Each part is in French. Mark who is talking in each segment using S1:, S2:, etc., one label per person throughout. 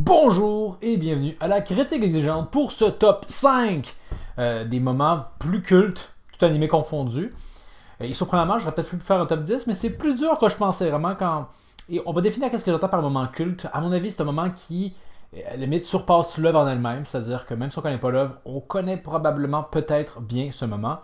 S1: Bonjour et bienvenue à la critique exigeante pour ce top 5 des moments plus cultes, tout animé confondu. Et surprenamment, j'aurais peut-être pu faire un top 10, mais c'est plus dur que je pensais vraiment quand... Et on va définir qu'est-ce que j'entends par moment culte. À mon avis, c'est un moment qui, à la limite, surpasse l'œuvre en elle-même. C'est-à-dire que même si on ne connaît pas l'œuvre, on connaît probablement peut-être bien ce moment.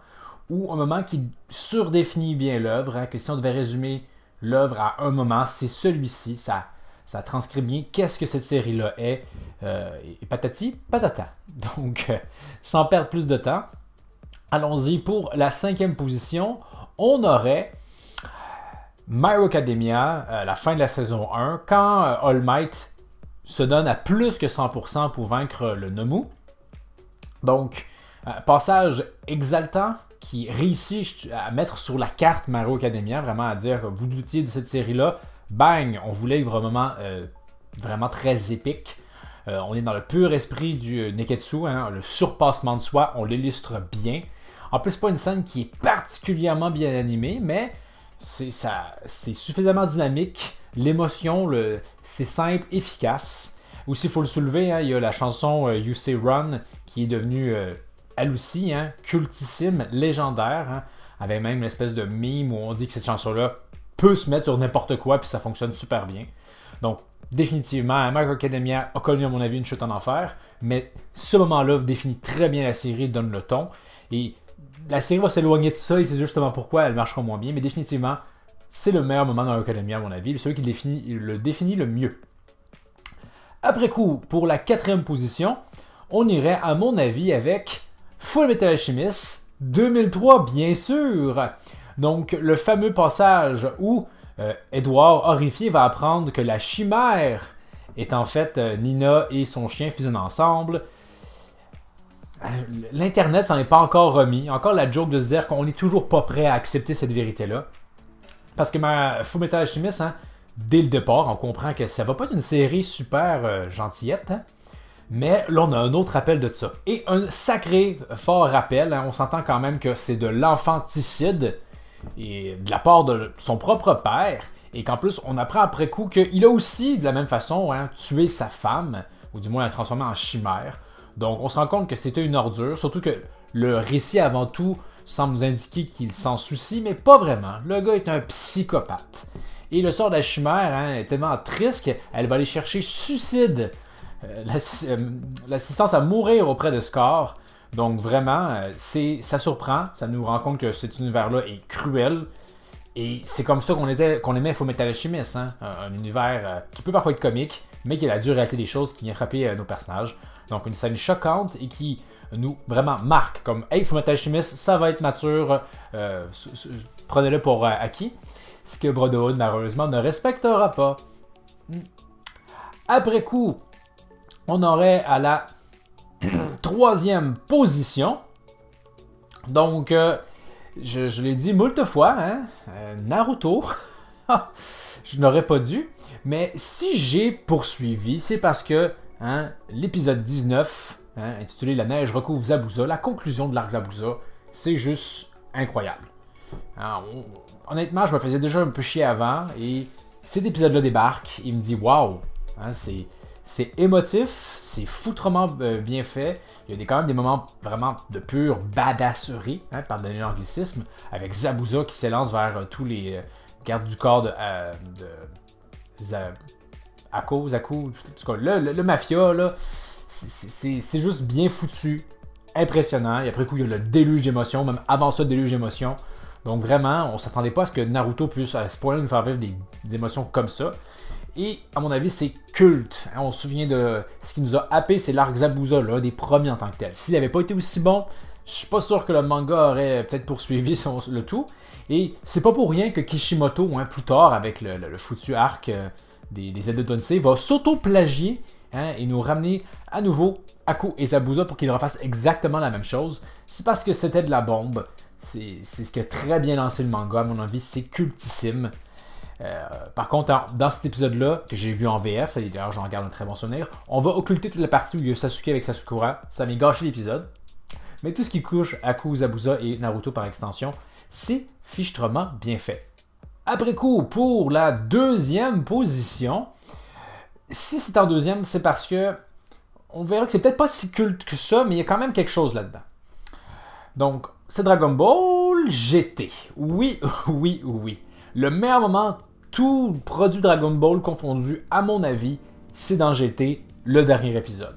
S1: Ou un moment qui surdéfinit bien l'œuvre, hein, que si on devait résumer l'œuvre à un moment, c'est celui-ci. Ça transcrit bien qu'est-ce que cette série-là est. Et patati, patata. Donc, sans perdre plus de temps, allons-y pour la 5e position. On aurait My Hero Academia, la fin de la saison 1, quand All Might se donne à plus que 100% pour vaincre le Nomu. Donc, passage exaltant qui réussit à mettre sur la carte My Hero Academia, vraiment à dire, vous doutiez de cette série-là, bang, on vous livre un moment vraiment très épique. On est dans le pur esprit du Neketsu, hein, le surpassement de soi, on l'illustre bien. En plus, c'est pas une scène qui est particulièrement bien animée, mais c'est suffisamment dynamique. L'émotion, c'est simple, efficace. Aussi, il faut le soulever, hein, il y a la chanson You Say Run qui est devenue, elle aussi, hein, cultissime, légendaire, hein, avec même une espèce de meme où on dit que cette chanson-là peut se mettre sur n'importe quoi puis ça fonctionne super bien. Donc, définitivement, My Hero Academia a connu, à mon avis, une chute en enfer, mais ce moment-là définit très bien la série, donne le ton. Et la série va s'éloigner de ça et c'est justement pourquoi elle marchera moins bien, mais définitivement, c'est le meilleur moment dans My Hero Academia, à mon avis, celui qui le définit le mieux. Après coup, pour la 4e position, on irait, à mon avis, avec Fullmetal Alchemist 2003, bien sûr. Donc, le fameux passage où Edward, horrifié, va apprendre que la chimère est en fait Nina et son chien fusionnent ensemble. L'Internet s'en est pas encore remis. Encore la joke de se dire qu'on n'est toujours pas prêt à accepter cette vérité-là. Parce que Fullmetal Alchemist, hein, dès le départ, on comprend que ça va pas être une série super gentillette, hein, mais là, on a un autre rappel de ça. Et un sacré fort rappel, hein, on s'entend quand même que c'est de l'enfanticide et de la part de son propre père, et qu'en plus, on apprend après coup qu'il a aussi, de la même façon, hein, tué sa femme, ou du moins la transformé en chimère. Donc, on se rend compte que c'était une ordure, surtout que le récit, avant tout, semble nous indiquer qu'il s'en soucie, mais pas vraiment. Le gars est un psychopathe. Et le sort de la chimère, hein, est tellement triste qu'elle va aller chercher suicide, l'assistance à mourir auprès de Scar. Donc vraiment, ça surprend, ça nous rend compte que cet univers-là est cruel. Et c'est comme ça qu'on aimait Fullmetal Alchemist, hein? Un univers qui peut parfois être comique, mais qui a la dure réalité des choses qui vient frapper nos personnages. Donc une scène choquante et qui nous vraiment marque, comme « Hey, Fullmetal Alchemist, ça va être mature, prenez-le pour acquis ». Ce que Brotherhood, malheureusement, ne respectera pas. Après coup, on aurait à la 3e position. Donc, je l'ai dit moult fois, hein, Naruto. Je n'aurais pas dû. Mais si j'ai poursuivi, c'est parce que hein, l'épisode 19, hein, intitulé La neige recouvre Zabuza, la conclusion de l'arc Zabuza, c'est juste incroyable. Hein, honnêtement, je me faisais déjà un peu chier avant et cet épisode-là débarque. Il me dit waouh, hein, c'est émotif, c'est foutrement bien fait. Il y a quand même des moments vraiment de pure badasserie, hein, pardonnez l'anglicisme, avec Zabuza qui s'élance vers tous les gardes du corps de Zaku, en tout cas, le mafia, là, c'est juste bien foutu, impressionnant. Et après coup, il y a le déluge d'émotions, même avant ça, le déluge d'émotions. Donc vraiment, on s'attendait pas à ce que Naruto puisse à ce point-là nous faire vivre des émotions comme ça. Et à mon avis, c'est culte. On se souvient de ce qui nous a happé, c'est l'arc Zabuza, l'un des premiers en tant que tel. S'il n'avait pas été aussi bon, je suis pas sûr que le manga aurait peut-être poursuivi le tout. Et c'est pas pour rien que Kishimoto, hein, plus tard, avec le foutu arc des aides de Tonsei, va s'auto-plagier, hein, et nous ramener à nouveau Aku et Zabuza pour qu'ils refassent exactement la même chose. C'est parce que c'était de la bombe. C'est ce qui a très bien lancé le manga, à mon avis, c'est cultissime. Par contre, dans cet épisode-là, que j'ai vu en VF, et d'ailleurs j'en garde un très bon souvenir, on va occulter toute la partie où il y a Sasuke avec Sasukura, ça m'est gâché l'épisode. Mais tout ce qui couche Aku, Zabuza et Naruto par extension, c'est fichtrement bien fait. Après coup, pour la 2e position, Si c'est en deuxième, c'est parce que on verra que c'est peut-être pas si culte que ça, mais il y a quand même quelque chose là-dedans. Donc, c'est Dragon Ball GT. Oui, oui, oui. Le meilleur moment, tout produit Dragon Ball confondu, à mon avis, c'est dans GT, le dernier épisode.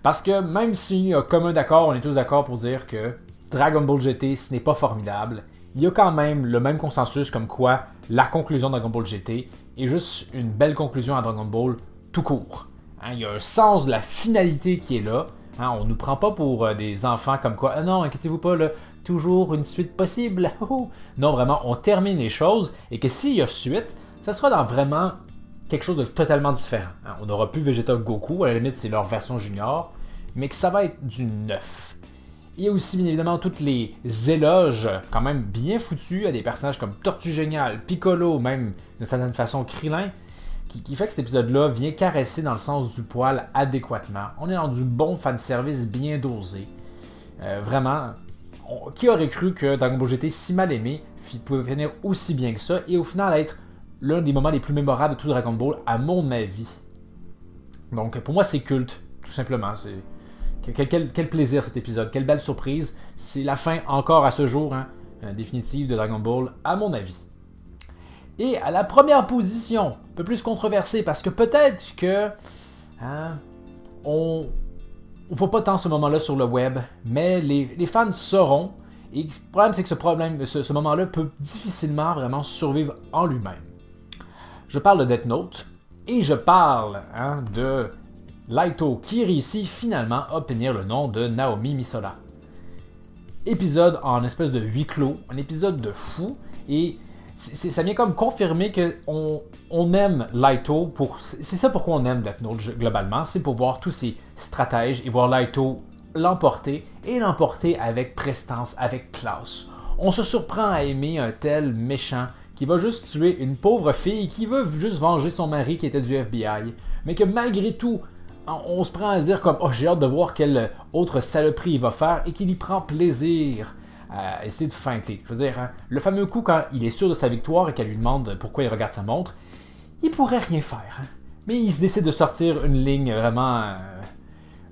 S1: Parce que même s'il y a commun d'accord, on est tous d'accord pour dire que Dragon Ball GT, ce n'est pas formidable, il y a quand même le même consensus comme quoi la conclusion de Dragon Ball GT est juste une belle conclusion à Dragon Ball tout court. Hein, il y a un sens de la finalité qui est là. Hein, on ne nous prend pas pour des enfants comme quoi, ah non, inquiétez-vous pas, là, toujours une suite possible. Non, vraiment, on termine les choses et que s'il y a suite, ça sera dans vraiment quelque chose de totalement différent. Hein, on n'aura plus Vegeta Goku, à la limite c'est leur version junior, mais que ça va être du neuf. Il y a aussi bien évidemment toutes les éloges quand même bien foutus à des personnages comme Tortue Géniale, Piccolo, même d'une certaine façon Krillin, qui fait que cet épisode-là vient caresser dans le sens du poil adéquatement. On est dans du bon fanservice bien dosé. Vraiment, qui aurait cru que Dragon Ball GT, si mal aimé, pouvait finir aussi bien que ça, et au final être l'un des moments les plus mémorables de tout Dragon Ball, à mon avis. Donc pour moi c'est culte, tout simplement. Quel plaisir cet épisode, quelle belle surprise. C'est la fin encore à ce jour, définitive de Dragon Ball, à mon avis. Et à la première position, un peu plus controversée, parce que peut-être que on ne voit pas tant ce moment-là sur le web, mais les fans sauront. Et le problème, c'est que ce moment-là peut difficilement vraiment survivre en lui-même. Je parle de Death Note, et je parle de Laito qui réussit finalement à obtenir le nom de Naomi Misora. Épisode en espèce de huis clos, un épisode de fou, et ça vient comme confirmer qu'on aime Laito, c'est ça pourquoi on aime Death Note globalement, c'est pour voir tous ces stratèges et voir Laito l'emporter, et l'emporter avec prestance, avec classe. On se surprend à aimer un tel méchant qui va juste tuer une pauvre fille qui veut juste venger son mari qui était du FBI, mais que malgré tout, on se prend à dire comme « Oh, j'ai hâte de voir quelle autre saloperie il va faire » et qu'il y prend plaisir à essayer de feinter. Je veux dire, le fameux coup quand il est sûr de sa victoire et qu'elle lui demande pourquoi il regarde sa montre, il pourrait rien faire. Mais il se décide de sortir une ligne vraiment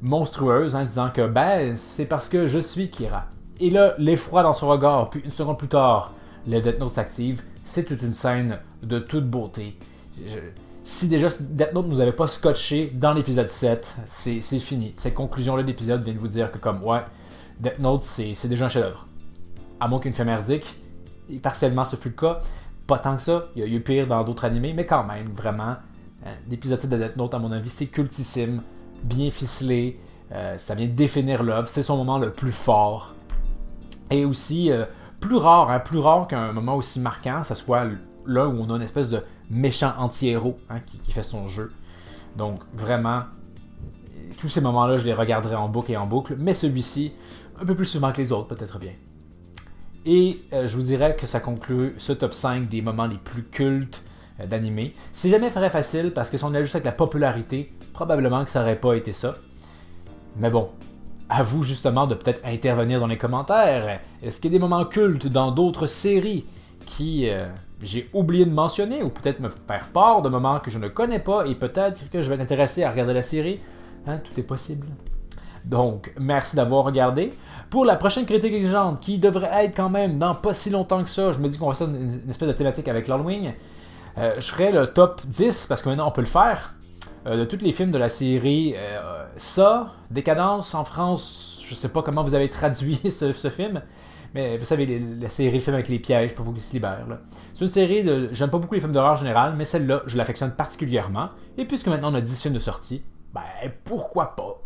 S1: monstrueuse, disant que « c'est parce que je suis Kira ». Et là, l'effroi dans son regard, puis une seconde plus tard, le Death Note s'active. C'est toute une scène de toute beauté. Si déjà Death Note nous avait pas scotché dans l'épisode 7, c'est fini. Cette conclusion-là de l'épisode vient de vous dire que Death Note, c'est déjà un chef-d'œuvre. À moins qu'une fait merdique, et partiellement ce fut le cas, pas tant que ça, il y a eu pire dans d'autres animés, mais quand même, vraiment, l'épisode 7 de Death Note, à mon avis, c'est cultissime, bien ficelé, ça vient définir l'œuvre, c'est son moment le plus fort. Et aussi, plus rare qu'un moment aussi marquant, ça soit là où on a une espèce de méchant anti-héros qui fait son jeu. Donc vraiment, tous ces moments-là, je les regarderai en boucle et en boucle, mais celui-ci, un peu plus souvent que les autres, peut-être bien. Et je vous dirais que ça conclut ce top 5 des moments les plus cultes d'animé. C'est jamais très facile, parce que si on allait juste avec la popularité, probablement que ça n'aurait pas été ça. Mais bon, à vous justement de peut-être intervenir dans les commentaires. Est-ce qu'il y a des moments cultes dans d'autres séries qui j'ai oublié de mentionner, ou peut-être me faire part de moments que je ne connais pas et peut-être que je vais être intéressé à regarder la série? Tout est possible. Donc, merci d'avoir regardé. Pour la prochaine critique exigeante, qui devrait être quand même dans pas si longtemps que ça, je me dis qu'on va faire une espèce de thématique avec l'Halloween, je ferai le top 10, parce que maintenant on peut le faire, de tous les films de la série Ça, Décadence, en France, je sais pas comment vous avez traduit ce film, mais vous savez, la série film avec les pièges pour vous qui se libèrent. C'est une série de... J'aime pas beaucoup les films d'horreur en général, mais celle-là, je l'affectionne particulièrement. Et puisque maintenant on a 10 films de sortie, pourquoi pas,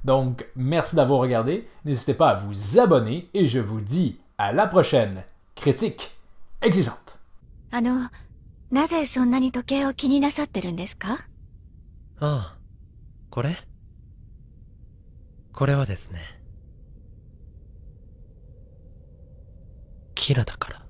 S1: Donc, merci d'avoir regardé. N'hésitez pas à vous abonner et je vous dis à la prochaine critique exigeante.
S2: なぜそんなに時計を気になさってるんですか？
S3: ああ、これはですね、キラだから。